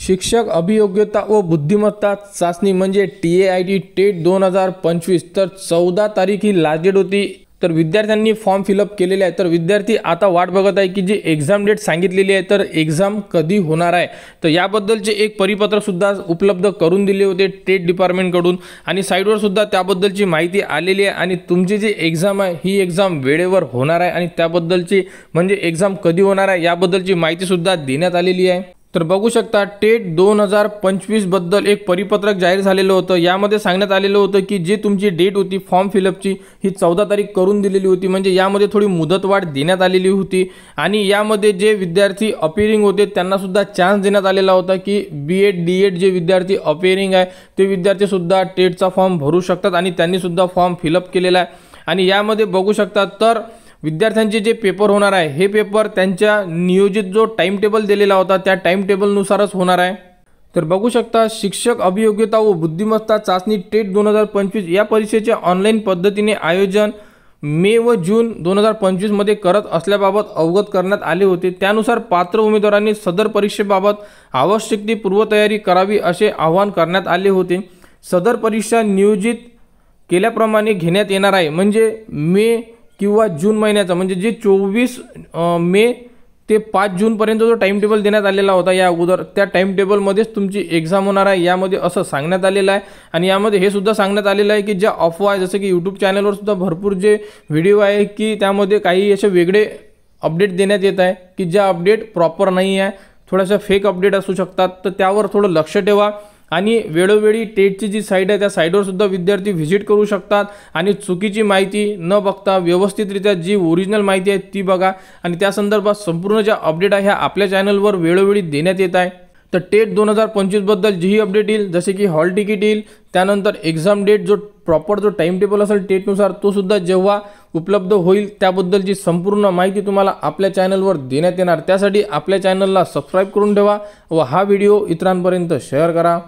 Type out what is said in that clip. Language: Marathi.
शिक्षक अभियोग्यता व बुद्धिमत्ता चाचणी म्हणजे TAIT टेट 2025 तर 14 तारीख ही लास्ट डेट होती। तर विद्यार्थ्यांनी फॉर्म फिलअप केलेले आहे। तर विद्यार्थी आता वाट बघत आहे की जी एग्जाम डेट सांगितलेली आहे तर एग्जाम कधी होणार आहे। तर याबद्दलचे एक परिपत्रक सुद्धा उपलब्ध करून दिले होते टेट डिपार्टमेंट कडून आणि साइटवर सुद्धा त्याबद्दलची माहिती आलेली आहे आणि तुमची जी एग्जाम आहे ही एग्जाम वेळेवर होणार आहे आणि त्याबद्दलची म्हणजे एग्जाम कधी होणार आहे याबद्दलची माहिती सुद्धा देण्यात आलेली आहे। तर बघू शकता टेट 2025 बद्दल एक परिपत्रक जाहीर झालेलं होतं। यामध्ये सांगण्यात आलेलं होतं की जे तुमची डेट होती फॉर्म फिलअपची ही 14 तारीख करून दिलेली होती, म्हणजे यामध्ये थोडी मुदतवाढ देण्यात आलेली होती आणि यामध्ये जे विद्यार्थी अपियरिंग होते त्यांना सुद्धा चान्स देण्यात आलेला होता की B.Ed D.Ed जे विद्यार्थी अपियरिंग आहे ते विद्यार्थी सुद्धा टेटचा फॉर्म भरू शकतात आणि त्यांनी सुद्धा फॉर्म फिलअप केलेला आहे। आणि यामध्ये बघू शकता तर विद्यार्थ्यांचे जे पेपर होणार आहे हे पेपर त्यांच्या नियोजित जो टाइम टेबल दिलेला होता त्या टाइम टेबलनुसारच होणार आहे। तर बघू शकता शिक्षक अभियोग्यता व बुद्धिमत्ता चाचणी टेट 2025 या परीक्षेचे ऑनलाईन पद्धतीने आयोजन मे व जून 2025 मध्ये करत असल्याबाबत अवगत करण्यात आले होते। त्यानुसार पात्र उमेदवारांनी सदर परीक्षेबाबत आवश्यक ती पूर्वतयारी करावी असे आवाहन करण्यात आले होते। सदर परीक्षा नियोजित केल्याप्रमाणे घेण्यात येणार आहे, म्हणजे मे किंवा जून महिन्याचा म्हणजे जे 24 मे ते 5 जून पर्यंत जो टाइम टेबल देण्यात आलेला होता या अगोदर त्या टाइम टेबलमध्येच तुमची एग्जाम होणार आहे यामध्ये असं सांगण्यात आलेलं आहे। आणि यामध्ये हे सुद्धा सांगण्यात आलेलं आहे की ज्या अफवा आहे जसं की यूट्यूब चॅनलवर सुद्धा भरपूर जे व्हिडिओ आहे की त्यामध्ये काही असे वेगळे अपडेट देण्यात येत आहे की ज्या अपडेट प्रॉपर नाही आहे, थोड्याशा फेक अपडेट असू शकतात, तर त्यावर थोडं लक्ष ठेवा आणि वेळोवेळी टेटची जी साईट आहे त्या साईटवर सुद्धा विद्यार्थी व्हिजिट करू शकतात आणि चुकीची माहिती न बघता व्यवस्थितरित्या जी ओरिजिनल माहिती आहे ती बघा आणि त्या संदर्भात संपूर्ण ज्या अपडेट आहे ह्या आपल्या चॅनलवर वेळोवेळी देण्यात येत आहे। तर टेट 2025 बद्दल जीही अपडेट येईल जसे की हॉल तिकीट येईल, त्यानंतर एक्झाम डेट जो प्रॉपर जो टाइम टेबल असेल टेटनुसार तो सुद्धा जेव्हा उपलब्ध होईल त्याबद्दलची संपूर्ण माहिती तुम्हाला आपल्या चॅनलवर देण्यात येणार। त्यासाठी आपल्या चॅनलला सबस्क्राईब करून ठेवा व हा व्हिडिओ इतरांपर्यंत शेअर करा।